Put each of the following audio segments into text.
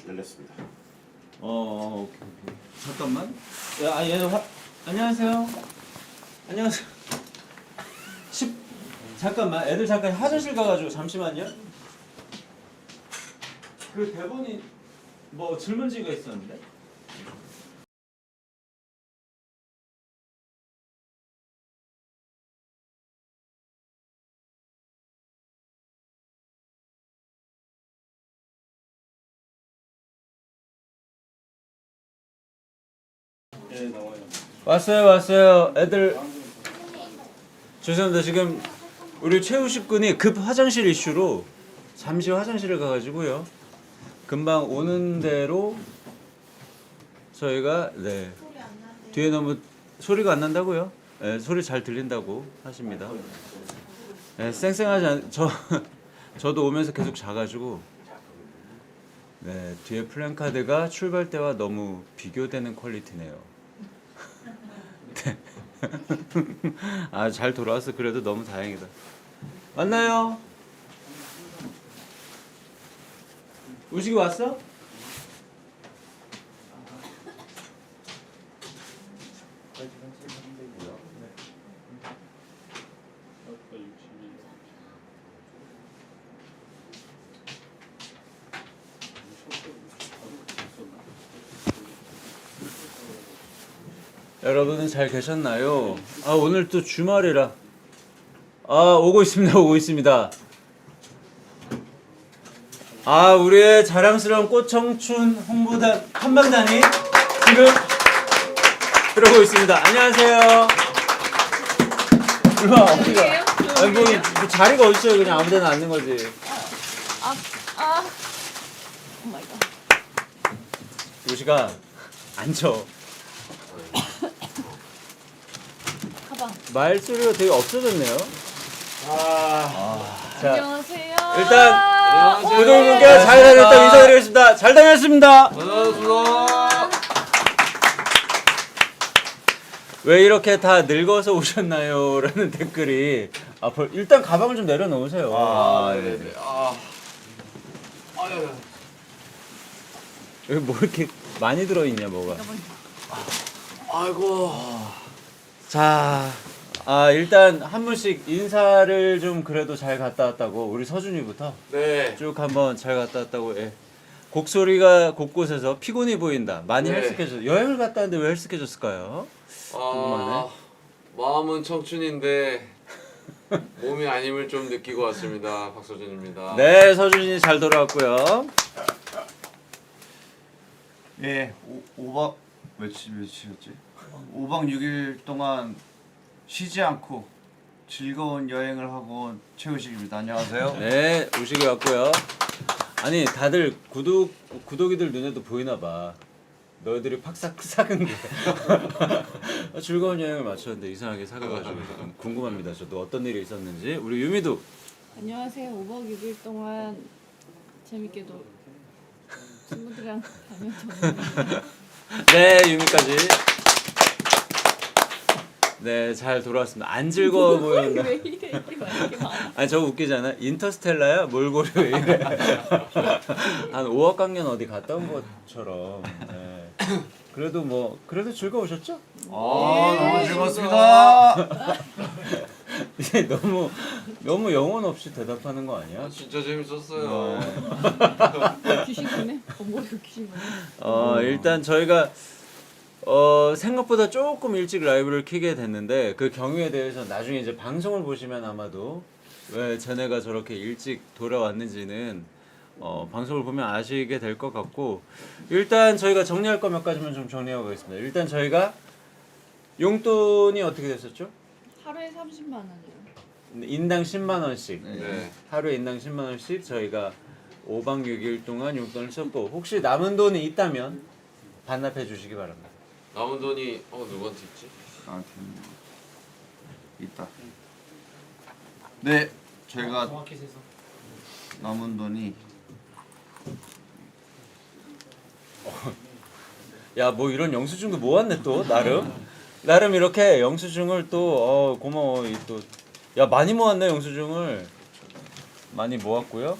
열렸습니다. 오케이. 잠깐만. 야, 안녕하세요. 안녕하세요. 잠깐만. 애들 잠깐 화장실 가가지고 잠시만요. 그 대본이 뭐 질문지가 있었는데. 네, 나와요. 왔어요. 애들 죄송합니다. 지금 우리 최우식 군이 급 화장실 이슈로 잠시 화장실을 가가지고요. 금방 오는 대로 저희가 뒤에 너무 소리가 안 난다고요? 네, 소리 잘 들린다고 하십니다. 네, 쌩쌩하지 않 저도 오면서 계속 자가지고 뒤에 플랜카드가 출발 때와 너무 비교되는 퀄리티네요. 잘 돌아와서 그래도 너무 다행이다. 왔나요? 우식이 왔어? 여러분은 잘 계셨나요? 오늘 또 주말이라 오고 있습니다. 우리의 자랑스러운 꽃청춘 홍보단 한방단이 지금 들어오고 있습니다. 안녕하세요. 일로와. 어디가? 뭐 자리가 어딨어요? 그냥 아무데나 앉는 거지. 오 마이 갓. 우시가 앉혀. 말소리가 되게 없어졌네요. 자, 안녕하세요. 일단 구독분께 잘 다녔다 인사드리겠습니다. 잘 다녔습니다. 왜 이렇게 다 늙어서 오셨나요? 라는 댓글이 일단 가방을 좀 내려놓으세요. 네네. 여기 뭐 이렇게 많이 들어있냐 뭐가. 아이고. 자, 일단 한 분씩 인사를 좀 그래도 잘 갔다 왔다고 우리 서준이부터 네. 쭉 한번 잘 갔다 왔다고. 곡소리가 곳곳에서 피곤해 보인다. 많이 네. 헬스케졌어. 여행을 갔다 왔는데 왜 헬스케졌을까요? 궁금하네. 마음은 청춘인데 몸이 아님을 좀 느끼고 왔습니다. 박서준입니다. 네, 서준이 잘 돌아왔고요. 예, 5박 며칠이었지? 5박 6일 동안 쉬지 않고 즐거운 여행을 하고 온 최우식입니다. 안녕하세요. 네, 우식이 왔고요. 아니 다들 구독이들 눈에도 보이나 봐. 너희들이 팍 삭은 게 즐거운 여행을 마쳤는데 이상하게 사귀어가지고 좀 궁금합니다. 저도 어떤 일이 있었는지. 우리 유미도. 안녕하세요. 5박 6일 동안 재밌게도 친구들이랑 다녔죠. 네, 유미까지. 네, 잘 돌아왔습니다. 안 즐거워 보였나? 왜 이래? 이렇게 많아. 아니 저거 웃기잖아. 인터스텔라야? 몰고리 왜 이래? 한 5억 강연 어디 갔다 온 것처럼. 네. 그래도 즐거우셨죠? 너무 즐거웠습니다. 이제 너무 영혼 없이 대답하는 거 아니야? 진짜 재밌었어요. 귀신 보네. 머리가 귀신 보네. 일단 저희가 생각보다 조금 일찍 라이브를 켜게 됐는데 그 경위에 대해서 나중에 이제 방송을 보시면 아마도 왜 쟤네가 저렇게 일찍 돌아왔는지는 방송을 보면 아시게 될 것 같고, 일단 저희가 정리할 거 몇 가지만 좀 정리하고 가겠습니다. 일단 저희가 용돈이 어떻게 됐었죠? 하루에 30만 원이요. 인당 10만 원씩. 네. 하루에 인당 10만 원씩 저희가 5박 6일 동안 용돈을 썼고, 혹시 남은 돈이 있다면 반납해 주시기 바랍니다. 남은 돈이 누구한테 있지? 나한테 있다. 네, 제가 남은 돈이 야, 뭐 이런 영수증도 모았네 또 나름 이렇게 영수증을 또 고마워. 또 야, 많이 모았네. 영수증을 많이 모았고요.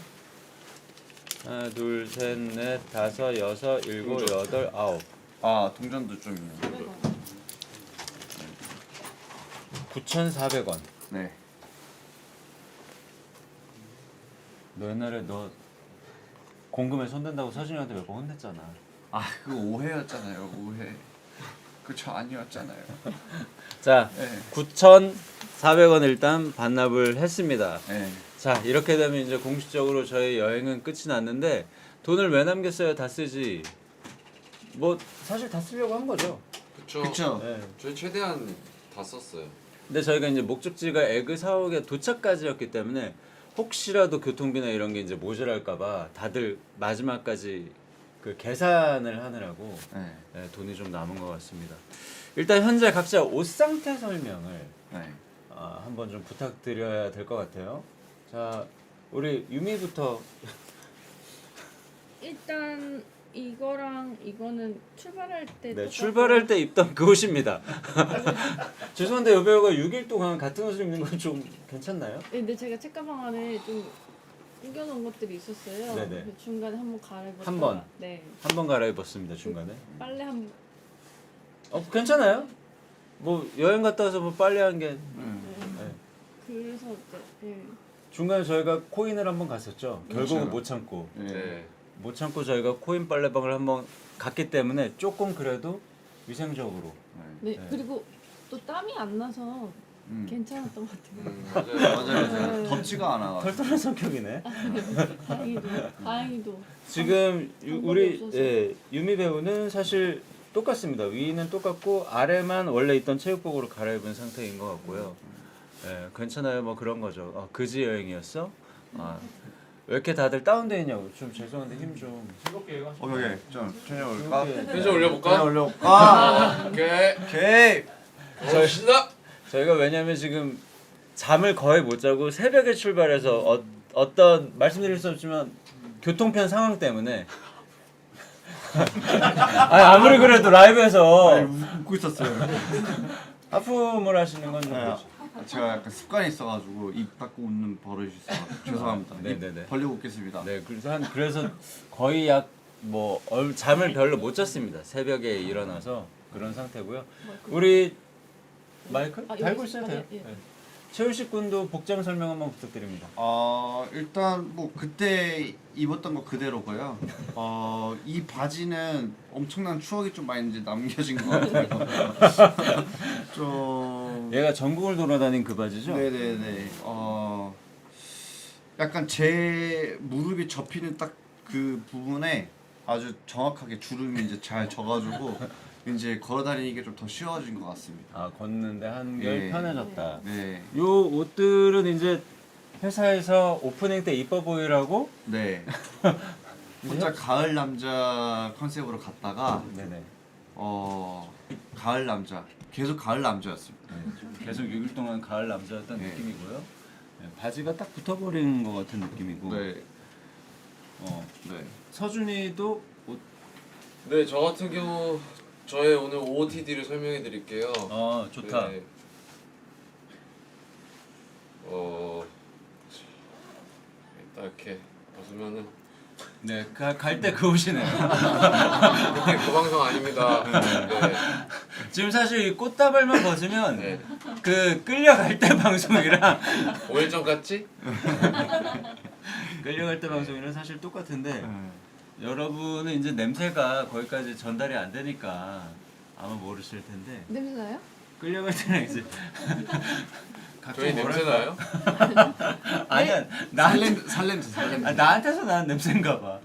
하나, 둘, 셋, 넷, 다섯, 여섯, 일곱, 동전. 여덟, 아홉. 아 동전도 좀 있네요. 9,400원. 네. 너 옛날에 너 공금에 손댄다고 서준이한테 몇 번 혼냈잖아. 아 그거 오해였잖아요. 오해. 그저 아니었잖아요. 자, 네. 9,400원 일단 반납을 했습니다. 네. 자, 이렇게 되면 이제 공식적으로 저희 여행은 끝이 났는데 돈을 왜 남겼어요? 다 쓰지. 뭐 사실 다 쓰려고 한 거죠. 그쵸. 그쵸. 네. 저희 최대한 다 썼어요. 근데 저희가 이제 목적지가 에그 사옥에 도착까지였기 때문에 혹시라도 교통비나 이런 게 이제 모자랄까봐 다들 마지막까지 그 계산을 하느라고 네. 네, 돈이 좀 남은 것 같습니다. 일단 현재 각자 옷 상태 설명을 네. 한번 좀 부탁드려야 될 것 같아요. 자, 우리 유미부터. 일단 이거랑 이거는 출발할 때 네, 똑같고 출발할 때 입던 그 옷입니다. 죄송한데 여배우가 6일 동안 같은 옷을 입는 건 좀 괜찮나요? 네, 근데 제가 책가방 안에 좀 구겨놓은 것들이 있었어요. 네네. 그래서 중간에 한번 갈아입었다가 한 번? 네. 한 번 갈아입었습니다 중간에. 빨래 한 괜찮아요? 뭐 여행 갔다 와서 뭐 빨래한 게 네. 그래서 이제 네. 중간에 저희가 코인을 한번 갔었죠. 결국은 그렇죠. 못 참고 네. 못 참고 저희가 코인 빨래방을 한번 갔기 때문에 조금 그래도 위생적으로. 네. 네. 그리고 또 땀이 안 나서 음. 괜찮았던 것 같아요. 맞아요. 맞아요. 맞아요. 네. 덥지가 않아. 털털한 성격이네. 다행히도 지금 우리 없어서. 유미 배우는 사실 똑같습니다. 위는 똑같고 아래만 원래 있던 체육복으로 갈아입은 상태인 것 같고요. 예, 괜찮아요. 뭐 그런 거죠. 그지 여행이었어? 왜 이렇게 다들 다운돼 있냐고. 좀 죄송한데 힘 좀. 오케이. 좀 천천히 올까? 텐션 올려볼까? 올려볼까? 오케이. 오케이. 갑시다. 저희가 왜냐면 지금 잠을 거의 못 자고 새벽에 출발해서 어떤 말씀드릴 수 없지만 교통편 상황 때문에 아무리 그래도 라이브에서 웃고 있었어요. 하품을 하시는 건 좀 네. 그렇죠. 제가 약간 습관이 있어가지고 입 닫고 웃는 버릇이 있어. 죄송합니다. 네네네. 입 벌리고 웃겠습니다. 네, 그래서 거의 약 뭐 잠을 별로 못 잤습니다. 새벽에 일어나서 그런 상태고요. 우리 마이크 아, 달고 여기 있어도 있어요? 돼요. 예. 네. 최우식 군도 복장 설명 한번 부탁드립니다. 일단 뭐 그때 입었던 거 그대로고요. 이 바지는 엄청난 추억이 좀 많이 이제 남겨진 것 같아요. 좀 얘가 전국을 돌아다닌 그 바지죠? 네네네. 약간 제 무릎이 접히는 딱 그 부분에 아주 정확하게 주름이 이제 잘 져가지고 이제 걸어다니기 좀 더 쉬워진 것 같습니다. 걷는데 한결 예. 편해졌다. 네, 요 옷들은 이제 회사에서 오프닝 때 이뻐 보이라고 네. 혼자 가을 남자 컨셉으로 갔다가 네네. 가을 남자 계속 가을 남자였습니다. 네, 계속 6일 동안 가을 남자였던 네. 느낌이고요. 네, 바지가 딱 붙어버리는 것 같은 느낌이고. 네, 네. 서준이도 옷. 네, 저 같은 경우 저의 오늘 OOTD를 설명해 드릴게요. 좋다. 네. 일단 이렇게 벗으면은 네, 갈 때 그 옷이네요. 그때 그 방송 아닙니다. 네. 지금 사실 이 꽃다발만 벗으면 네. 그 끌려갈 때 방송이랑 5일 전 같지? 끌려갈 때 방송이랑 사실 똑같은데 네. 여러분은 이제 냄새가 거기까지 전달이 안 되니까 아마 모르실 텐데 냄새 나요? 끌려갈 때는 이제 저희 냄새 나요? 아니야 나한테 살냄새. 나한테서 나는 냄새인가 봐.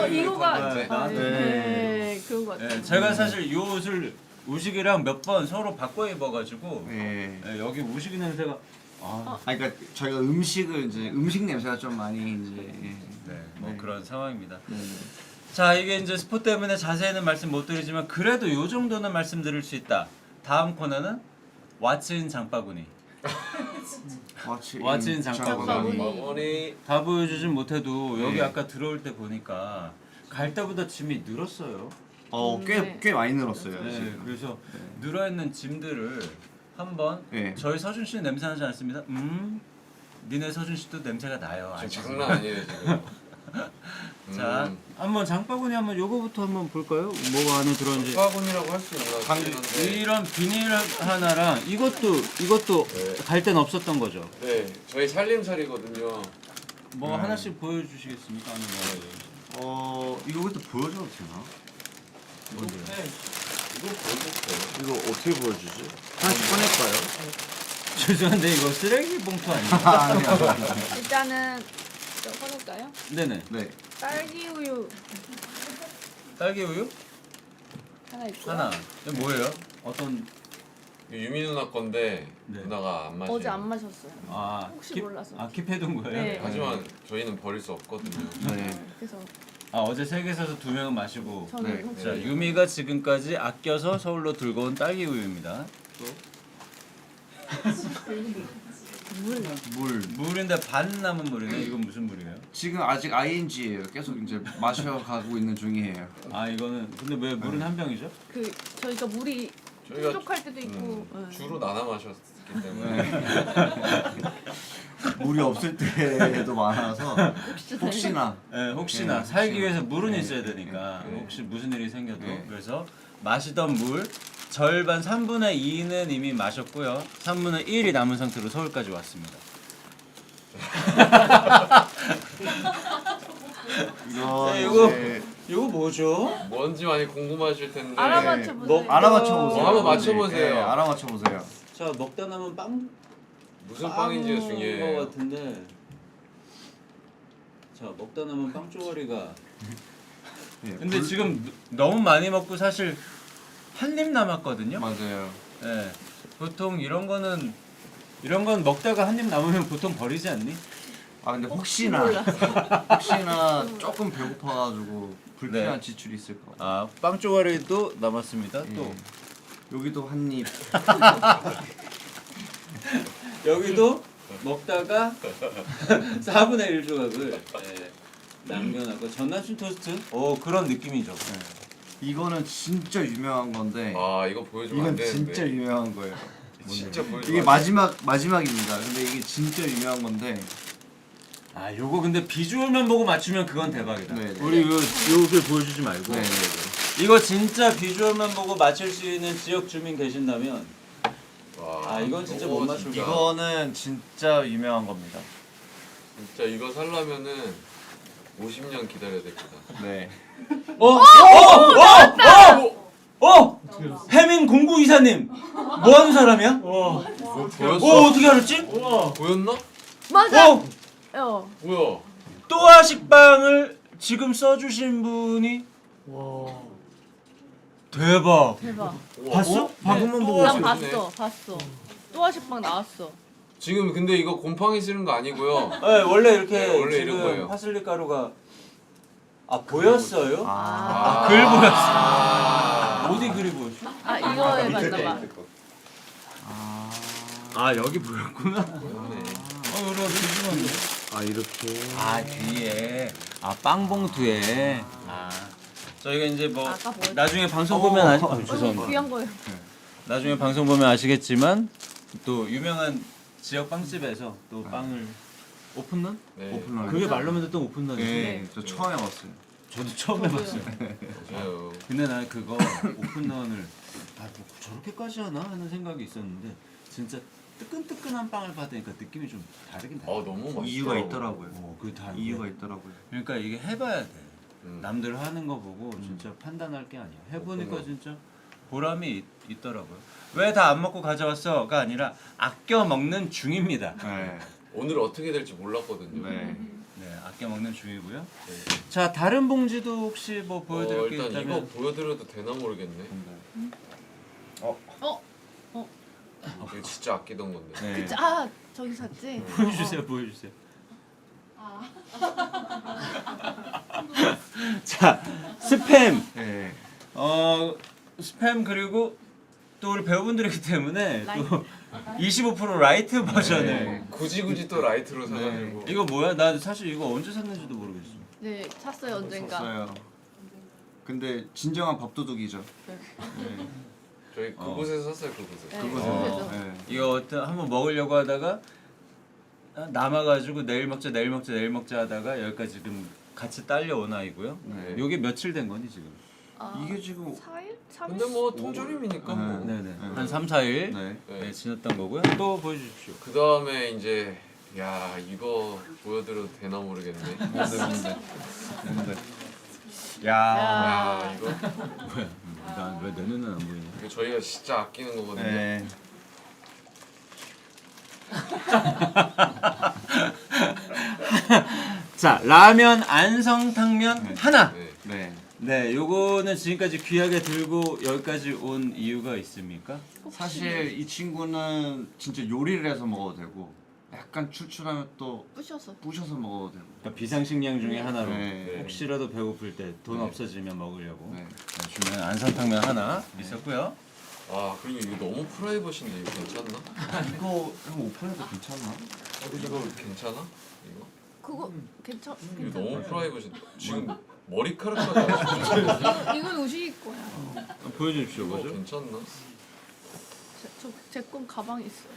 이거가 냄새. 네, 그런 것 같아요. 네, 제가 사실 이 옷을 우식이랑 몇 번 서로 바꿔 입어가지고 네. 여기 우식이 냄새가 그러니까 저희가 음식을 이제 음식 냄새가 좀 많이 이제 뭐 네. 그런 상황입니다. 네. 자, 이게 이제 스포 때문에 자세히는 말씀 못 드리지만 그래도 요 정도는 말씀드릴 수 있다. 다음 코너는 왓츠인 장바구니. 왓츠인 장바구니. 마무리. 다 보여주진 못해도 여기 네. 아까 들어올 때 보니까 갈 때보다 짐이 늘었어요. 네. 꽤 많이 늘었어요. 네, 지금. 그래서 늘어있는 짐들을 한번 네. 저희 서준 씨는 냄새 나지 않습니다. 니네 서준 씨도 냄새가 나요. 지금 아직. 장난 아니에요 지금. 자, 한번 장바구니 한번 요거부터 한번 볼까요? 뭐가 안에 들어있는지. 화분이라고 할 수 있나 싶긴 한데. 이런 비닐 하나랑 이것도 네. 갈 땐 없었던 거죠. 네, 저희 살림살이거든요. 뭐 하나씩 보여주시겠습니까? 아니면 이거 그때 보여줘도 되나? 뭔데요? 이거 보여줬어요. 이거 어떻게 보여주지? 하나씩 꺼낼까요? 죄송한데 이거 쓰레기 봉투 아니에요? 아니야. 일단은 좀 꺼낼까요? 네네. 네. 딸기 우유 딸기 우유 하나 있고. 하나. 이거 뭐예요? 어떤 이거 유미 누나 건데 네. 누나가 안 마셔요. 어제 안 마셨어요. 혹시 몰라서. 킵해둔 거예요? 네. 하지만 저희는 버릴 수 없거든요. 네. 그래서 어제 세 개에서 두 명은 마시고. 저는 네. 혹시 자, 유미가 지금까지 아껴서 서울로 들고 온 딸기 우유입니다. 물. 물인데 반 남은 물이네. 이건 무슨 물이에요? 지금 아직 ING예요. 계속 이제 마셔가고 있는 중이에요. 이거는 근데 왜 물은 한 병이죠? 그 저희가 물이 저희가 부족할 때도 있고. 네. 주로 나눠 마셨기 때문에 네. 물이 없을 때도 많아서 혹시나 네, 혹시나 네, 살기 혹시나. 위해서 물은 네, 있어야 되니까 네. 혹시 무슨 일이 생겨도 네. 그래서 마시던 물 절반 3분의 2는 이미 마셨고요. 3분의 1이 남은 상태로 서울까지 왔습니다. 이거 네, 이거- 이제 이거 뭐죠? 뭔지 많이 궁금하실 텐데 알아맞혀 보세요. 알아맞혀 보세요. 한번 맞춰보세요. 네, 알아맞혀 보세요. 자, 먹다 남은 빵 무슨 빵인지가 것 중요해요. 같은데. 자, 먹다 남은 빵 쪼가리가 네, 근데 지금 너무 많이 먹고 사실 한 입 남았거든요. 맞아요. 네. 보통 이런 건 먹다가 한 입 남으면 보통 버리지 않니? 근데 혹시나 조금 배고파가지고 불필요한 네. 지출이 있을 것 같아요. 빵 쪼가리도 남았습니다. 또 여기도 한 입. 여기도 먹다가 4분의 1 조각을 남겨놨고 전남친 토스트. 그런 느낌이죠. 이거는 진짜 유명한 건데 이거 보여주면 안 이건 되는데. 진짜 유명한 거예요. 진짜 보여주면 이게 안 돼. 마지막입니다. 근데 이게 진짜 유명한 건데 요거 근데 비주얼만 보고 맞추면 그건 대박이다. 네, 네. 우리 요걸 보여주지 말고. 네. 이거 진짜 비주얼만 보고 맞출 수 있는 지역 주민 계신다면 와, 이건 진짜 너무 못 맞출 진짜. 거야. 이거는 진짜 유명한 겁니다. 진짜 이거 살려면은 50년 기다려야 됩니다. 네. 해민 공구 이사님 뭐 하는 사람이야? 보였어? 어떻게 알았지? 보였나? 맞아. 뭐야? 또아 식빵을 지금 써주신 분이 대박. 대박. 봤어? 방금만 보고 난 왔어요. 봤어. 또아식빵 나왔어. 지금 근데 이거 곰팡이 쓰는 거 아니고요. 네, 원래 이렇게 네, 원래 이런 지금 거예요. 파슬리 가루가 보였어요? 글 보였어. 어디 글이 보였어? 이거에 맞나 봐. 여기 보였구나. 보였네. 우리가 뒤집었네. 이렇게. 뒤에 빵 봉투에 저희가 이제 뭐 아까 보였죠. 나중에 방송 보면 죄송합니다. 귀한 거예요. 나중에 방송 보면 아시겠지만 또 유명한 지역 빵집에서 또 빵을 오픈런? 네. 오픈런. 그게 말로만 듣던 오픈런이지. 네, 저 처음 해봤어요. 저도 처음 해봤어요. 맞아요. 근데 난 그거 오픈런을 뭐 저렇게까지 하나 하는 생각이 있었는데 진짜 뜨끈뜨끈한 빵을 받으니까 느낌이 좀 다르긴 다르. 너무 맛있어. 이유가 있더라고요. 그 다 이유가 있더라고요. 그러니까 이게 해봐야 돼. 음. 남들 하는 거 보고 진짜 판단할 게 아니야. 해보니까 그렇구나. 진짜 보람이 있더라고요. 왜 다 안 먹고 가져왔어?가 아니라 아껴 먹는 중입니다. 네. 오늘 어떻게 될지 몰랐거든요. 네. 네, 아껴 먹는 중이고요. 네. 자, 다른 봉지도 혹시 뭐 보여드릴 게 일단 이거 있다면 보여드려도 되나 모르겠네. 이거 진짜 아끼던 건데. 네. 저기 샀지? 보여주세요, 보여주세요. 자, 스팸. 네. 스팸 그리고 또 우리 배우분들이기 때문에 라이트. 또 25% 라이트 버전을. 네. 굳이 또 라이트로 사가지고. 이거 뭐야? 나 사실 이거 언제 샀는지도 모르겠어. 네, 샀어요 언젠가. 썼어요. 근데 진정한 밥도둑이죠. 저희 그곳에서 샀어요 그곳에서. 네, 그곳에서. 그래서. 네. 이거 한번 먹으려고 하다가 남아가지고 내일 먹자 하다가 여기까지 지금 같이 딸려온 아이고요. 네. 요게 며칠 된 거니 지금? 아, 이게 지금 4일? 3일? 근데 뭐 통조림이니까 뭐. 네네. 한 3, 4일 네. 네, 지났던 거고요. 또 보여주십시오. 그 다음에 이제 야 이거 보여드려도 되나 모르겠네. 뭔데? 야. 야 이거 뭐야? 나 왜 내 눈은 안 보이냐? 이거 저희가 진짜 아끼는 거거든요. 네. 자, 라면 안성탕면 하나. 네. 네. 네, 요거는 지금까지 귀하게 들고 여기까지 온 이유가 있습니까? 사실 이 친구는 진짜 요리를 해서 먹어도 되고 약간 출출하면 또 부셔서. 부셔서 먹어도 되고. 그러니까 비상식량 중에 하나로 네. 혹시라도 배고플 때 돈 네. 없어지면 먹으려고 네. 주면 안성탕면 하나 있었고요. 아 그리고 이거 너무 프라이버신데 이거 괜찮나? 이거 형 오픈해도 괜찮나? 이거 괜찮아? 이거? 그거 괜찮. 이거 너무 괜찮아. 프라이버신데 지금 머리카락까지 아시죠? 이건 우식이 거야. 보여주십시오, 이거 뭐죠? 괜찮나? 제건 가방에 있어요.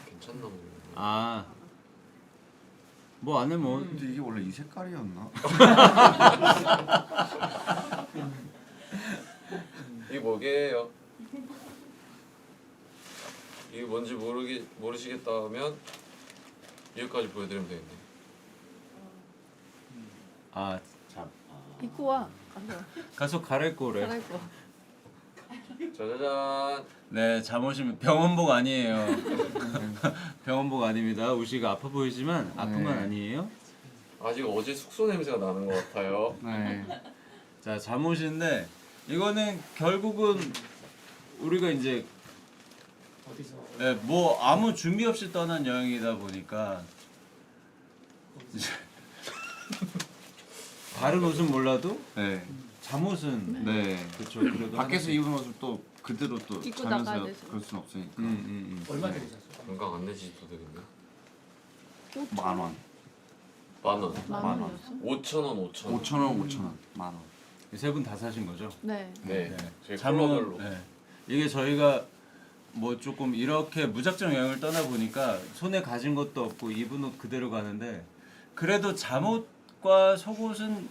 괜찮나 모르겠네. 아, 뭐 안에 뭐 근데 이게 원래 이 색깔이었나? 이게 뭐게요? 이게 뭔지 모르시겠다면 여기까지 보여드리면 되겠네. 아, 참. 입고 와. 가서. 가서 갈아입고 오래. 갈아입고. 짜자잔. 네, 잠오시면 병원복 아니에요. 병원복 아닙니다. 우시가 아파 보이지만 아픈 건 네. 아니에요. 아직 어제 숙소 냄새가 나는 것 같아요. 네. 자, 잠옷인데 이거는 결국은 우리가 이제 네, 뭐 아무 준비 없이 떠난 여행이다 보니까 이제 다른 옷은 몰라도 네. 잠옷은 네. 그렇죠. 그래도 밖에서 하나씩. 입은 모습 또 그대로 또 입고 자면서 나가야 돼서. 그럴 순 없으니까. 얼마 들으셨어요? 건강 안내지도 되겠네. 10,000원. 만원. 만 만 원이었어? 5,000원 5,000원. 5,000원, 5,000원. 만 원. 세 분 다 사신 거죠? 네. 네. 저희 잠옷. 컬러별로. 네. 이게 저희가 뭐 조금 이렇게 무작정 여행을 떠나 보니까 손에 가진 것도 없고 입은 옷 그대로 가는데 그래도 잠옷과 속옷은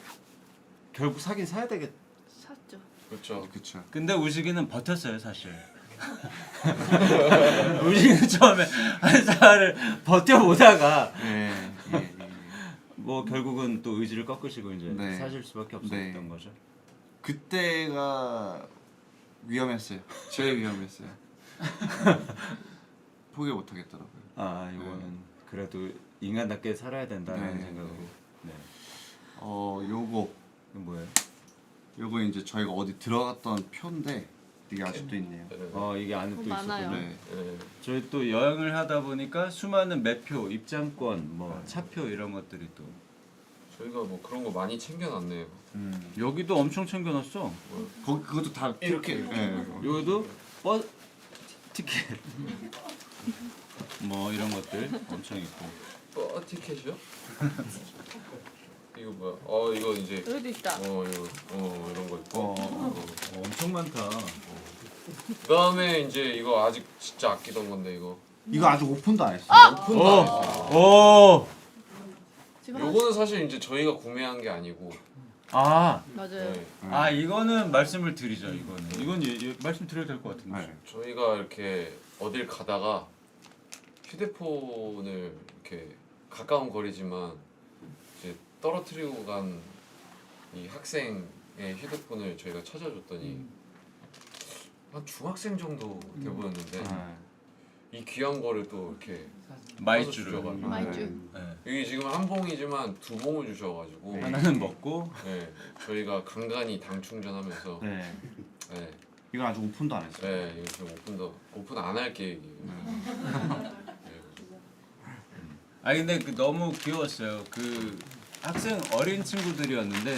결국 사긴 사야 되겠. 샀죠. 그렇죠. 그쵸. 근데 우식이는 버텼어요 사실. 우식이는 처음에 한 살을 버텨보다가 네. 예, 예. 뭐 결국은 또 의지를 꺾으시고 이제 네. 사실 수밖에 없었던 네. 거죠. 그때가 위험했어요. 제일 위험했어요. 포기 못 하겠더라고요. 아 이거는 그래도 인간답게 살아야 된다는 네. 생각으로. 네. 요거 이거 뭐예요? 요거 이제 저희가 어디 들어갔던 표인데 이게 아직도 있네요. 네. 이게 안에 또 많아요. 있었군요. 네. 네. 저희 또 여행을 하다 보니까 수많은 매표, 입장권, 뭐 차표 이런 것들이 또 저희가 뭐 그런 거 많이 챙겨놨네요. 여기도 엄청 챙겨놨어. 거기 그것도 다 이렇게. 네. 여기도 티켓 뭐 이런 것들 엄청 있고. 티켓이요? 이거 뭐야? 이거 이제 여기도 있다. 이거 이런 거 있고. 엄청 많다. 그다음에 이제 이거 아직 진짜 아끼던 건데 이거. 이거 아직 오픈도 안 했어요. 오픈도 오! 안 했어요. 오! 지금 요거는 사실 이제 저희가 구매한 게 아니고. 아, 맞아요. 네. 아 이거는 말씀을 드리죠. 이건 말씀드려도 될 것 같은데. 네. 저희가 이렇게 어딜 가다가 휴대폰을 이렇게 가까운 거리지만 이제 떨어뜨리고 간 이 학생의 휴대폰을 저희가 찾아줬더니 한 중학생 정도 돼 보였는데 이 귀한 거를 또 이렇게 마이쮸를. 주셔가지고. 마이쮸. 네. 이게 지금 한 봉이지만 두 봉을 주셔가지고 하나는 먹고 네, 저희가 간간히 당 충전하면서 네. 네, 이건 아직 오픈도 안 했어요. 네 이거 지금 오픈 안 할 계획이에요. 네. 아 근데 너무 귀여웠어요. 그 학생 어린 친구들이었는데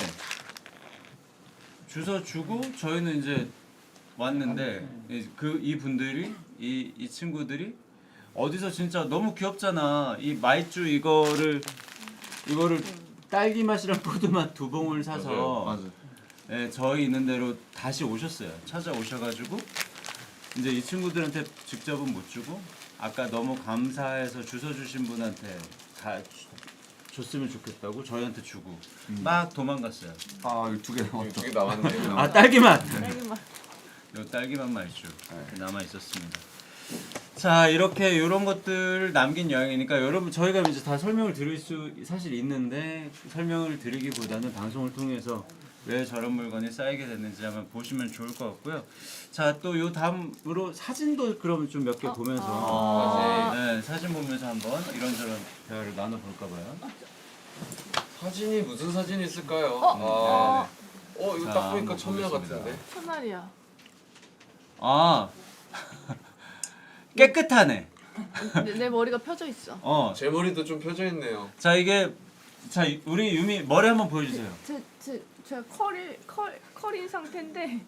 주소 주고 저희는 이제 왔는데 이 분들이 이 친구들이 어디서 진짜 너무 귀엽잖아. 이 마이쮸 이거를 딸기 맛이랑 포도 맛 두 봉을 사서 맞아. 예, 저희 있는 대로 다시 오셨어요. 찾아오셔가지고 이제 이 친구들한테 직접은 못 주고 아까 너무 감사해서 주소 주신 분한테 줬으면 좋겠다고 저희한테 주고 막 도망갔어요. 아, 이거 2개 남았다. 두개 남았네. 아 딸기맛. 딸기맛. 요 딸기맛 맛이죠. 남아 있었습니다. 자 이렇게 이런 것들 남긴 여행이니까 여러분 저희가 이제 다 설명을 드릴 수 사실 있는데 설명을 드리기보다는 방송을 통해서 왜 저런 물건이 쌓이게 됐는지 한번 보시면 좋을 것 같고요. 자 또 요 다음으로 사진도 그럼 좀 몇 개 보면서 네, 사진 보면서 한번 이런저런 대화를 나눠볼까 봐요. 사진이 무슨 사진이 있을까요? 이거 자, 딱 보니까 한번 천명 보겠습니다. 같은데. 첫날이야. 아 깨끗하네. 내 머리가 펴져 있어. 제 머리도 좀 펴져 있네요. 자 이게 자 우리 유미 머리 한번 보여주세요. 제가 컬인 상태인데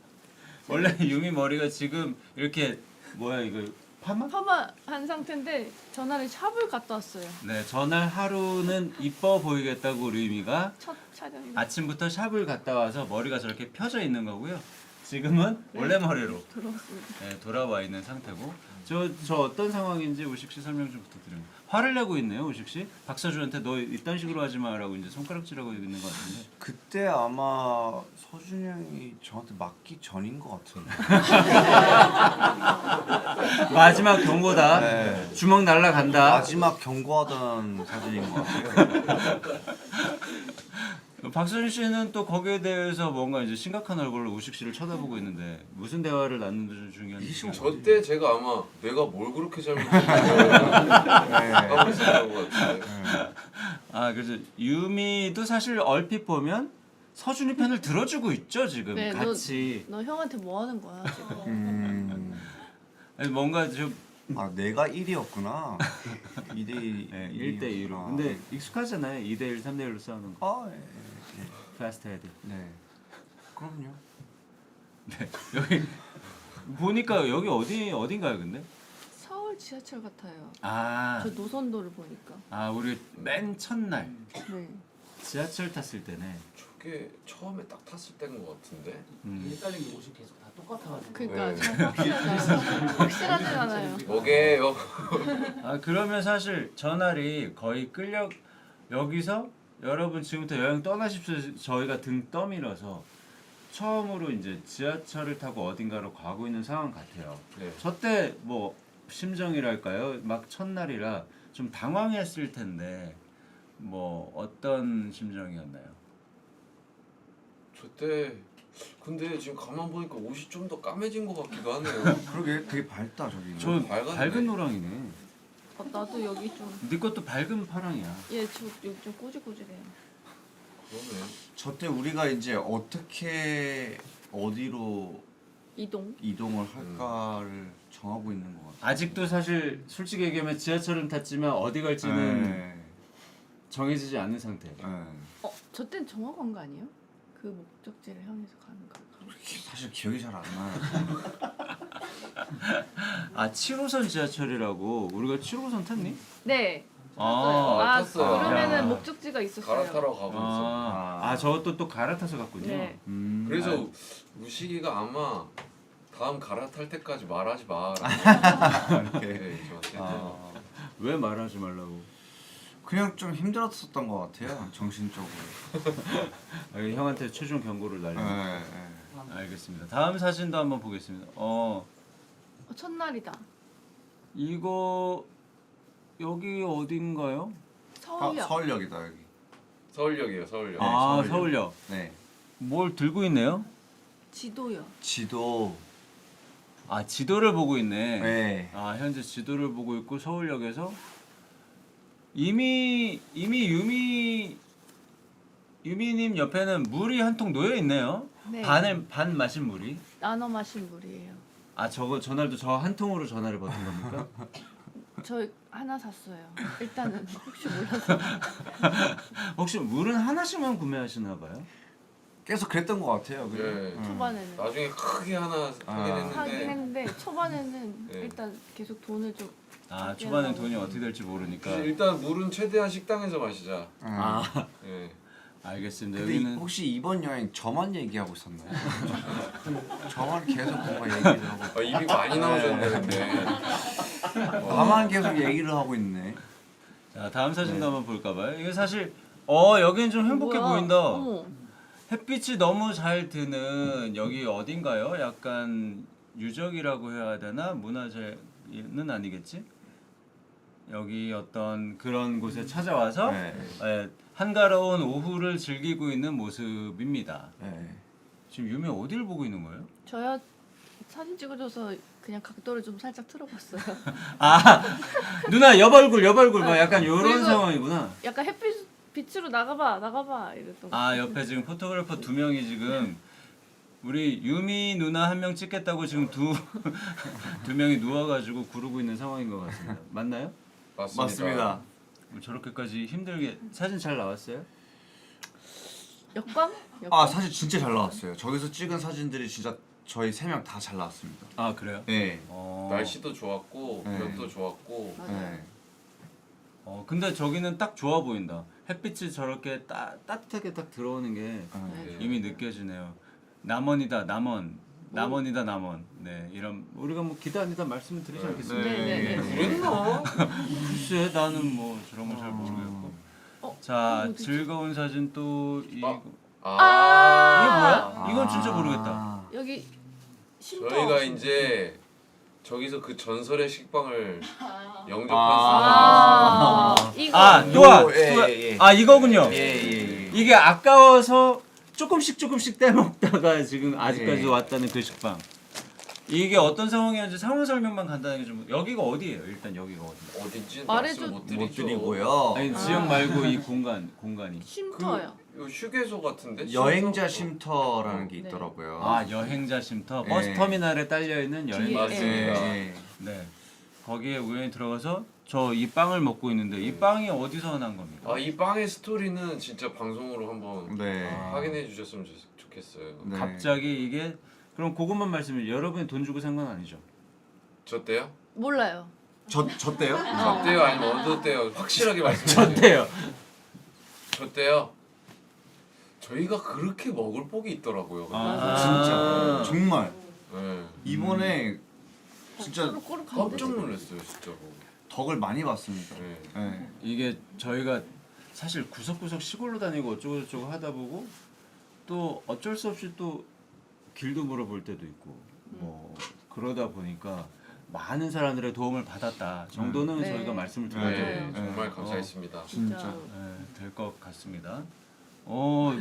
원래 유미 머리가 지금 이렇게 뭐야 이거 파마? 파마한 상태인데 전날에 샵을 갔다 왔어요. 네 전날 하루는 이뻐 보이겠다고 우리 유미가 첫 촬영이. 아침부터 샵을 갔다 와서 머리가 저렇게 펴져 있는 거고요. 지금은 원래 머리로 돌아왔습니다. 네, 돌아와 있는 상태고 저 어떤 상황인지 우식 씨 설명 좀 부탁드립니다. 화를 내고 있네요 우식 씨. 박서준한테 너 이딴 식으로 하지 마라고 이제 손가락질하고 있는 것 같은데. 그때 아마 서준이 형이 저한테 맞기 전인 것 같은데. 마지막 경고다. 네. 주먹 날라간다. 마지막 경고하던 사진인 것 같아요. 박서준 씨는 또 거기에 대해서 뭔가 이제 심각한 얼굴로 우식 씨를 쳐다보고 있는데 무슨 대화를 나누는지 좀 중요한데. 저때 제가 아마 내가 뭘 그렇게 잘못했는지 하고 있었던 것 같은데. 아 그래서 유미도 사실 얼핏 보면 서준이 편을 들어주고 있죠 지금 네, 같이. 너 형한테 뭐 하는 거야 지금? 아니, 뭔가 좀 아, 내가 1위였구나. 2대2. 네, 1대2로. 근데 익숙하잖아요. 2대1, 3대1로 싸우는 거. 아, 예. 패스트 헤드. 네. 그럼요. 네. 여기 보니까 여기 어딘가요, 근데? 서울 지하철 같아요. 아. 저 노선도를 보니까. 아, 우리 맨 첫날 네. 지하철 탔을 때네. 저게 처음에 딱 탔을 때인 것 같은데. 헷갈리는 곳이 계속 다 똑같아가지고. 그러니까 네. 잘 확실하진 않아요. 뭐게요? 아, 그러면 사실 전날이 거의 여기서 여러분 지금부터 여행 떠나십시오. 저희가 등 떠밀어서 처음으로 이제 지하철을 타고 어딘가로 가고 있는 상황 같아요. 네. 저때 뭐 심정이랄까요? 막 첫날이라 좀 당황했을 텐데 뭐 어떤 심정이었나요? 저때 근데 지금 가만 보니까 옷이 좀 더 까매진 것 같기도 하네요. 그러게 되게 밝다, 저기. 저 밝았네. 밝은 노랑이네. 나도 여기 좀. 네 것도 밝은 파랑이야. 저 여기 좀 꼬질꼬질해요. 그러네. 저때 우리가 이제 어떻게 어디로 이동. 이동을 할까를 정하고 있는 것 같아요. 아직도 사실 솔직히 얘기하면 지하철은 탔지만 어디 갈지는 네. 정해지지 않은 상태. 네. 저 땐 정하고 간 거 아니에요? 그 목적지를 향해서 가는 거. 사실 기억이 잘 안 나요. 아 7호선 지하철이라고 우리가 7호선 탔니? 네. 아, 탔어요. 그러면은 야. 목적지가 있었어요. 갈아타러 가고 있어. 아 저것도 또 갈아타서 갔군요. 네. 그래서 우식이가 아마 다음 갈아탈 때까지 말하지 마. 이렇게. 네, 저한테. 왜 말하지 말라고? 그냥 좀 힘들었었던 것 같아요, 정신적으로. 아, 형한테 최종 경고를 네, 날려. 네. 알겠습니다. 다음 사진도 한번 보겠습니다. 첫날이다. 이거 여기 어딘가요? 서울역. 서울역이다, 여기. 서울역이에요, 서울역. 네, 아 서울역. 서울역. 네. 뭘 들고 있네요? 지도요. 지도. 아 지도를 보고 있네. 네. 아 현재 지도를 보고 있고 서울역에서 이미 유미님 옆에는 물이 한 통 놓여 있네요. 네. 반 마신 물이. 나눠 마신 물이에요. 아 저거 전날도 저 한 통으로 전화를 버틴 겁니까? 저 하나 샀어요. 일단은 혹시 몰라서. 혹시 물은 하나씩만 구매하시나 봐요? 계속 그랬던 것 같아요. 네. 그냥. 초반에는 나중에 크게 하나 사긴 하긴 했는데 했는데 초반에는 네. 일단 계속 돈을 좀. 아 초반엔 돈이 어떻게 될지 모르니까. 일단 물은 최대한 식당에서 마시자. 아 네. 알겠습니다. 근데 여기는 혹시 이번 여행 저만 얘기하고 있었나요? 저만 계속 뭔가 얘기를 하고 입이 많이 나오셨네 근데. 나만 계속 얘기를 하고 있네. 자, 다음 사진도 한번 볼까봐요. 이게 사실 여기는 좀 행복해 뭐야? 보인다. 어머. 햇빛이 너무 잘 드는 여기 어딘가요? 약간 유적이라고 해야 되나? 문화재는 아니겠지? 여기 어떤 그런 곳에 찾아와서 네. 한가로운 오후를 즐기고 있는 모습입니다. 네. 지금 유미 어디를 보고 있는 거예요? 저야 사진 찍어줘서 그냥 각도를 좀 살짝 틀어봤어요. 아 누나 옆얼굴 막 약간 요런 그리고- 상황이구나. 약간 햇빛 빛으로 나가봐 이랬던 거. 아 옆에 지금 포토그래퍼 2명이 지금 우리 유미 누나 한 명 찍겠다고 지금 두 명이 누워가지고 구르고 있는 상황인 것 같습니다. 맞나요? 맞습니다. 뭐 저렇게까지 힘들게 사진 잘 나왔어요? 역광? 아 사실 진짜 잘 나왔어요. 저기서 찍은 사진들이 진짜 저희 3명 다 잘 나왔습니다. 아 그래요? 네. 날씨도 좋았고 네. 볕도 좋았고 맞아요. 네. 근데 저기는 딱 좋아 보인다. 햇빛이 저렇게 따뜻하게 딱 들어오는 게 네. 이미 느껴지네요. 남원이다 남원. 남원이다 남원. 네 이런 우리가 뭐 기다 아니다 말씀을 드리지 않겠습니다. 네. 그랬나? 글쎄 나는 뭐 저런 걸 잘 모르겠고. 자 어디 있지? 즐거운 사진 또 이거 이게 뭐야? 이건 진짜 모르겠다. 여기 쉼터. 저희가 이제 저기서 그 전설의 식빵을 영접한 아, 이거 또한 예. 이거군요. 예. 이게 아까워서 조금씩 떼먹다가 지금 아직까지 예. 왔다는 그 식빵. 이게 어떤 상황이었는지 상황 설명만 간단하게 좀. 여기가 어디예요? 일단 여기가 어디? 어딘지 말해줘. 말씀 못 못 드리죠. 드리고요. 아니 지역 말고 이 공간이. 쉼터요. 이거 휴게소 같은데? 여행자 쉼터? 쉼터라는 게 네. 있더라고요. 아 여행자 쉼터 버스 예. 터미널에 딸려 있는 여행. 뒤에. 맞습니다. 예. 네. 거기에 우연히 들어가서 저 이 빵을 먹고 있는데 이 빵이 어디서 난 겁니까? 아, 이 빵의 스토리는 진짜 방송으로 한번 네. 확인해 주셨으면 좋겠어요. 네. 갑자기 이게 그럼 그것만 말씀해. 여러분이 돈 주고 산 건 아니죠? 저 때요? 몰라요. 저 때요? 저 때요 아니면 어느 때요? 확실하게 말씀해 주세요. 저때요. 저 때요? 저희가 그렇게 먹을 복이 있더라고요. 진짜 정말 네. 이번에 진짜 꼬르륵한데? 깜짝 놀랐어요, 진짜로. 덕을 많이 봤습니다. 네. 네. 이게 저희가 사실 구석구석 시골로 다니고 어쩌고저쩌고 하다 보고 또 어쩔 수 없이 또 길도 물어볼 때도 있고 뭐 그러다 보니까 많은 사람들의 도움을 받았다 정도는 네. 저희가 말씀을 네, 드려야 네. 정말 감사했습니다. 진짜. 될 것 같습니다.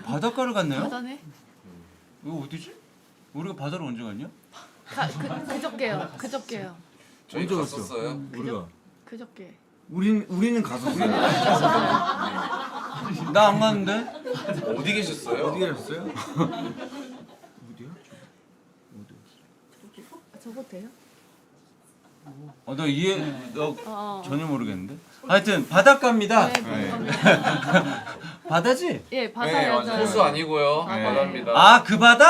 바닷가를 갔네요? 바다네. 이거 어디지? 우리가 바다로 언제 갔냐? 그저께요. 그저께요. 저희 언제 갔었어요. 우리가 그저께. 우리는 가서 나 안 갔는데? 어디 계셨어요? 계셨어요? 어디야? 저거 돼요? 너 전혀 모르겠는데. 하여튼 바닷가입니다. 네, 네. 감사합니다. 바다지? 예, 네, 바다요. 맞아요. 호수 아니고요. 네. 바다입니다. 아 그 바다?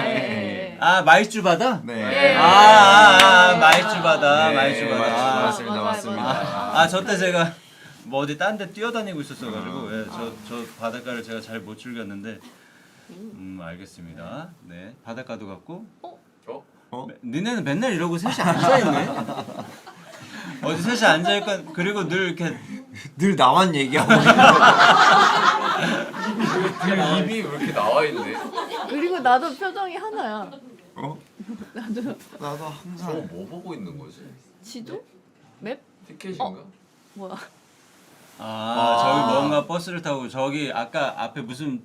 예. 마이쮸 바다? 네. 예. 마이쮸 바다, 네, 마이쮸 바다. 맞습니다. 맞아요, 맞습니다. 저 때 제가 뭐 어디 딴 데 뛰어다니고 있었어가지고 저 바닷가를 제가 잘 못 즐겼는데 알겠습니다. 네 바닷가도 갔고. 니네는 맨날 이러고 셋이 앉아 있네. 어디 셋이 앉아 있건 그리고 늘 이렇게 늘 나만 얘기하고 입이 왜 이렇게 나와 있네? 그리고 나도 표정이 하나야. 나도 저 항상 뭐 보고 있는 거지? 지도? 맵? 티켓인가? 뭐야? 저기 뭔가 버스를 타고 저기 아까 앞에 무슨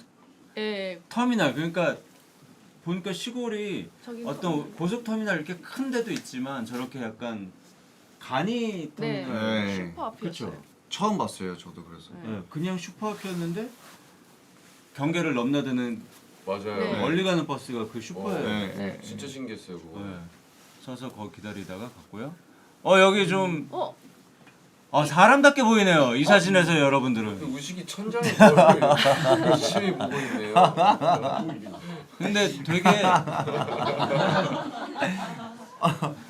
예. 터미널 그러니까 보니까 시골이 저기 어떤 고속 터미널 이렇게 큰 데도 있지만 저렇게 약간 간이 네. 터미널 네. 슈퍼 앞이었어요. 그쵸. 처음 봤어요. 저도 그래서. 네, 그냥 슈퍼앞이었는데 경계를 넘나드는 맞아요. 네. 멀리 가는 버스가 그 슈퍼예요. 네. 네. 진짜 신기했어요 그거. 네. 서서 거기 기다리다가 갔고요. 여기 좀 사람답게 보이네요. 이 사진에서 여러분들은. 그 우식이 천장에 뭘 열심히 보고 있네요. 근데 되게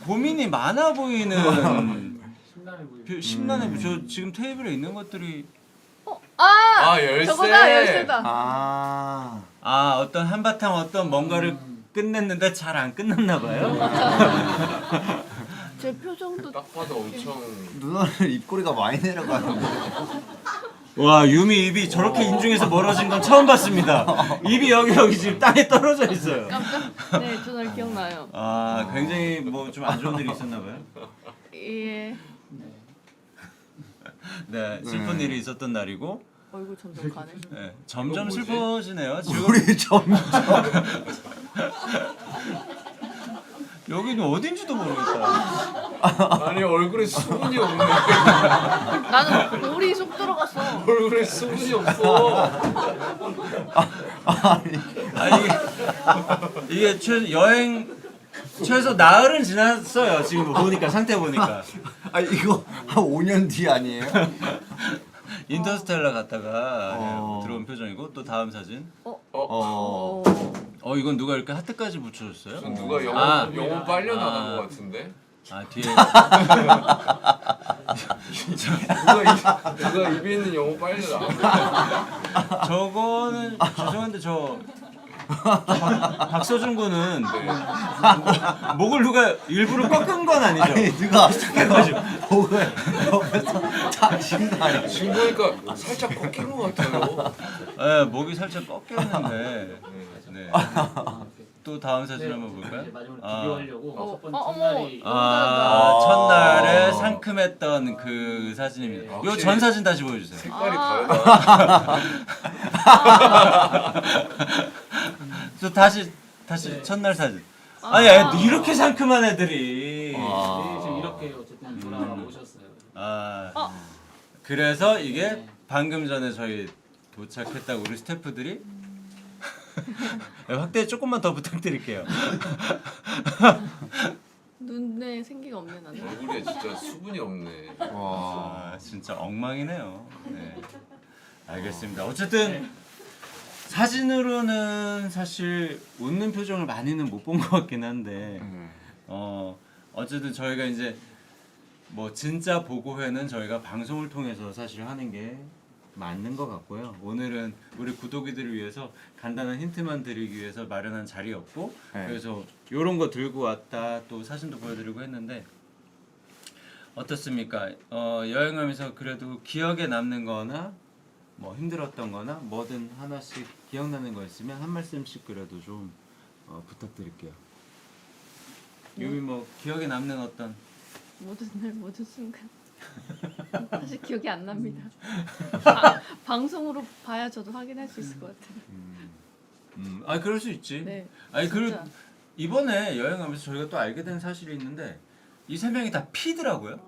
고민이 많아 보이는 심란해 보이고. 심란해 보여. 저 지금 테이블에 있는 것들이 열쇠. 저거다 열쇠다. 어떤 한바탕 어떤 뭔가를 끝냈는데 잘 안 끝났나 봐요. 제 표정도 딱 봐도 엄청 누나는 입꼬리가 많이 내려가요. 와 유미 입이 저렇게 인중에서 멀어진 건 처음 봤습니다. 입이 여기 지금 땅에 떨어져 있어요. 깜짝 네 저날 기억나요. 아 굉장히 뭐 좀 안 좋은 일이 있었나 봐요. 예 네 슬픈 일이 있었던 날이고 얼굴 점점 가네. 네, 점점 뭐지? 슬퍼지네요. 지금 우리 점점 여기는 어딘지도 모르겠다. 아니 얼굴에 수분이 없네. 나는 볼이 쏙 들어갔어. 얼굴에 수분이 없어. 아니 이게 여행 최소 나흘은 지났어요. 지금 보니까 상태 보니까 아 이거 한 5년 뒤 아니에요? 인터스텔라 갔다가 어. 들어온 표정이고 또 다음 사진. 어. 이건 누가 이렇게 하트까지 붙여줬어요? 전 누가 영혼 아. 영혼 빨려 나간 아. 것 같은데. 아 뒤에 누가 입에 있는 영혼 빨려 나간. 저거는 죄송한데 저 박서준 군은 목을 누가 일부러 꺾은 건 아니죠? 아니 누가 해가지고 목을 옆에서 잡신 거 아니야? 지금 보니까 살짝 꺾인 것 같아요. 네, 목이 살짝 꺾였는데 네. 또 다음 사진 한번 볼까요? 이제 마지막으로 아. 비교하려고 어, 첫 번째 어머. 날이 아 첫날에 상큼했던 그 사진입니다. 요 확실히 전 사진 다시 보여주세요. 색깔이 아. 다르다. 저 다시 네. 첫날 사진. 아. 아니 이렇게 상큼한 애들이. 아. 지금 이렇게 어쨌든 돌아오셨어요. 아 어. 그래서 이게 네. 방금 전에 저희 도착했다고 우리 스태프들이 확대 조금만 더 부탁드릴게요. 눈에 생기가 없네 나는. 얼굴에 진짜 수분이 없네. 와. 아 진짜 엉망이네요. 네. 알겠습니다. 어쨌든 사진으로는 사실 웃는 표정을 많이는 못 본 것 같긴 한데 어쨌든 저희가 이제 뭐 진짜 보고회는 저희가 방송을 통해서 사실 하는 게 맞는 것 같고요. 오늘은 우리 구독이들을 위해서 간단한 힌트만 드리기 위해서 마련한 자리였고 네. 그래서 이런 거 들고 왔다 또 사진도 보여드리고 했는데 어떻습니까? 여행하면서 그래도 기억에 남는 거나 뭐 힘들었던 거나 뭐든 하나씩 기억나는 거 있으면 한 말씀씩 그래도 좀 부탁드릴게요. 유미 뭐 기억에 남는 어떤 모든 날 모든 순간. 사실 기억이 안 납니다. 방송으로 봐야 저도 확인할 수 있을 것 같아요. 아 그럴 수 있지. 네. 아니 그 진짜. 이번에 여행하면서 저희가 또 알게 된 사실이 있는데 이 세 명이 다 P더라고요.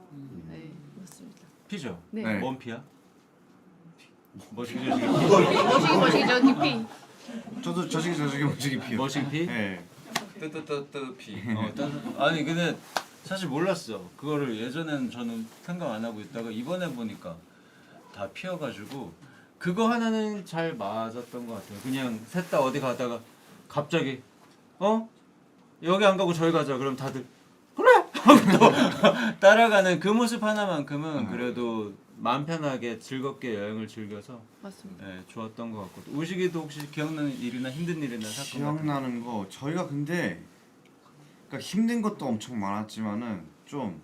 네 맞습니다. P죠. 네. 네. 뭔 P야? 머시기 머시기 저기 피. 저도 저식이 무지개 피요. 머시기 P? 네. 뜨뜨뜨뜨 피. 아니 근데 사실 몰랐어. 그거를 예전에는 저는 생각 안 하고 있다가 이번에 보니까 다 피어가지고 그거 하나는 잘 맞았던 것 같아요. 그냥 셋 다 어디 가다가 갑자기 여기 안 가고 저기 가자. 그럼 다들 그래 하고 또 따라가는 그 모습 하나만큼은 그래도 마음 편하게 즐겁게 여행을 즐겨서 맞습니다. 네, 좋았던 것 같고 우식이도 혹시 기억나는 일이나 힘든 일이나 사건 같은 거? 기억나는 거 저희가 근데 그러니까 힘든 것도 엄청 많았지만은 좀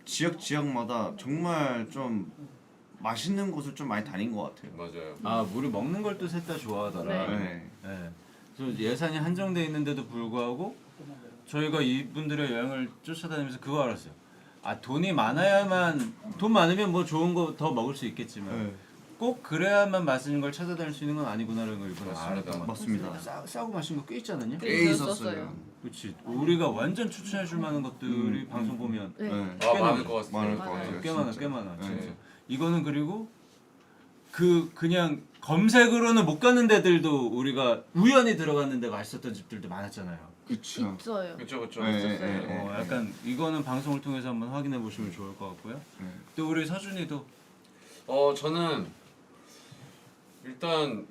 지역마다 정말 좀 맛있는 곳을 좀 많이 다닌 것 같아요. 맞아요. 아 우리 먹는 걸 또 셋 다 좋아하더라. 네. 네. 그래서 예산이 한정돼 있는데도 불구하고 저희가 이분들의 여행을 쫓아다니면서 그거 알았어요. 아 돈이 많아야만 돈 많으면 뭐 좋은 거 더 먹을 수 있겠지만 네. 꼭 그래야만 맛있는 걸 찾아다닐 수 있는 건 아니구나라는 걸 이번에 맞습니다. 알았던 것 같아요. 맞습니다. 싸고 맛있는 거 꽤 있지 않았냐? 꽤 꽤 있었어요. 있었어요. 그렇지. 우리가 완전 추천해줄 만한 것들이 방송 보면 네. 네. 아 많을 것 같아요. 많을 것 맞아요. 같아요. 꽤 많아, 진짜. 꽤 많아. 네. 진짜. 이거는 그리고 그냥 검색으로는 못 가는 데들도 우리가 우연히 들어갔는데 맛있었던 집들도 많았잖아요. 그쵸. 있어요. 그쵸 그쵸. 네, 있었어요. 네, 네. 약간 이거는 방송을 통해서 한번 확인해 보시면 좋을 것 같고요. 네. 또 우리 서준이도 저는 일단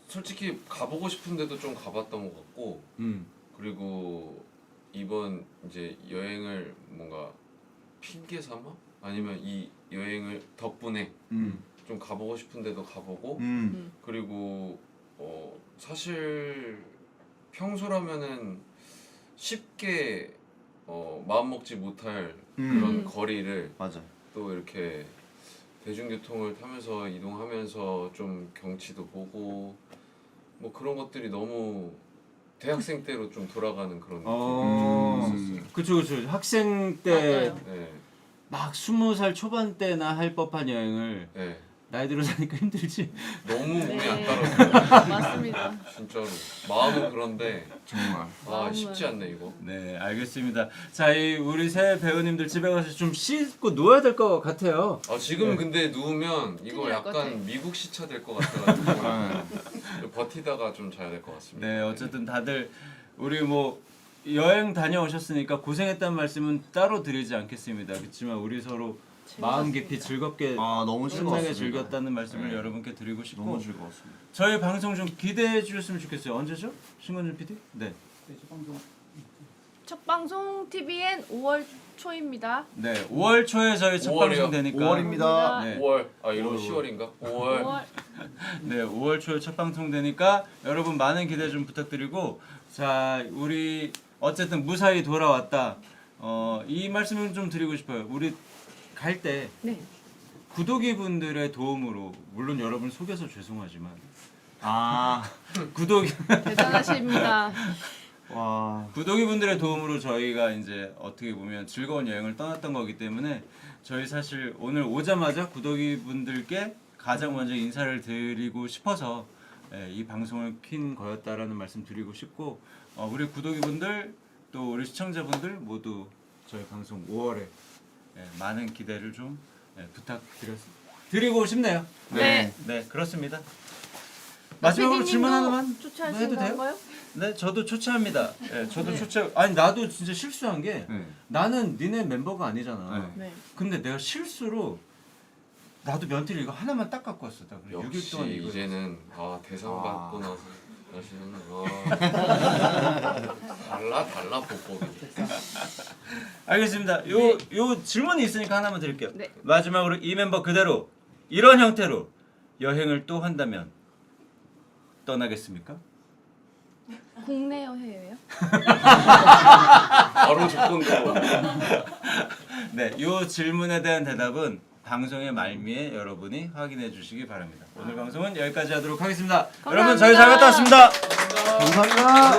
솔직히 가보고 싶은 데도 좀 가봤던 것 같고 그리고 이번 이제 여행을 뭔가 핑계 삼아 아니면 이 여행을 덕분에 좀 가보고 싶은 데도 가보고 그리고 사실 평소라면은 쉽게 마음 먹지 못할 음. 그런 거리를 맞아. 또 이렇게 대중교통을 타면서 이동하면서 좀 경치도 보고 뭐 그런 것들이 너무 대학생 때로 좀 돌아가는 그런 느낌이 좀 있었어요. 그쵸. 학생 때 맞아요. 네, 막 20살 초반 때나 할 법한 여행을 네. 나이 들어서 하니까 힘들지. 너무 몸이 안 네. 따라줘요. 맞습니다. 진짜로 마음은 그런데 정말. 아 쉽지 않네 이거. 네, 알겠습니다. 자, 이 우리 새 배우님들 집에 가서 좀 씻고 누워야 될 것 같아요. 아 지금 네. 근데 누우면 이거 큰일 날것 같아. 약간 미국 시차 될 것 같아가지고 버티다가 좀 자야 될 것 같습니다. 네, 어쨌든 다들 우리 뭐 여행 다녀오셨으니까 고생했다는 말씀은 따로 드리지 않겠습니다. 그렇지만 우리 서로 마음 깊이 즐겁게 아 너무 신나게 즐거웠습니다. 즐겼다는 말씀을 네. 여러분께 드리고 싶고 너무 즐거웠습니다. 저희 방송 좀 기대해 주셨으면 좋겠어요. 언제죠? 신건준 PD? 네. 첫 방송 TVN 5월 초입니다. 네, 5월 초에 저희 첫 5월이요? 방송 되니까 5월입니다. 네. 5월 아 이러면 5월. 10월인가? 5월 5월 네, 5월 초에 첫 방송 되니까 여러분 많은 기대 좀 부탁드리고 자, 우리 어쨌든 무사히 돌아왔다. 이 말씀을 좀 드리고 싶어요. 우리 갈 때 네. 구독이 분들의 도움으로 물론 여러분 속여서 죄송하지만 아 구독이 대단하십니다. 와. 구독이 분들의 도움으로 저희가 이제 어떻게 보면 즐거운 여행을 떠났던 거기 때문에 저희 사실 오늘 오자마자 구독이 분들께 가장 먼저 인사를 드리고 싶어서 이 방송을 킨 거였다라는 말씀 드리고 싶고 우리 구독이 분들 또 우리 시청자분들 모두 저희 방송 5월에 많은 기대를 좀 부탁드리고 싶네요. 네. 네, 그렇습니다. 마지막으로 질문 하나만 초췌하신 해도 돼요? 건가요? 네, 저도 초췌합니다. 네, 저도 네. 초췌. 아니 나도 진짜 실수한 게 네. 나는 니네 멤버가 아니잖아. 네. 네. 근데 내가 실수로 나도 면티를 이거 하나만 딱 갖고 왔어. 나 그래 6일 역시 동안 이거. 이제는 대상 아. 받고 나서 다시는 달라 보법이. 알겠습니다. 요 질문이 있으니까 하나만 드릴게요. 네. 마지막으로 이 멤버 그대로 이런 형태로 여행을 또 한다면 떠나겠습니까? 국내요, 해외요? 바로 조건도 네, 요 질문에 대한 대답은 방송의 말미에 여러분이 확인해 주시기 바랍니다. 오늘 방송은 여기까지 하도록 하겠습니다. 감사합니다. 여러분 저희 잘 갔다 왔습니다. 감사합니다.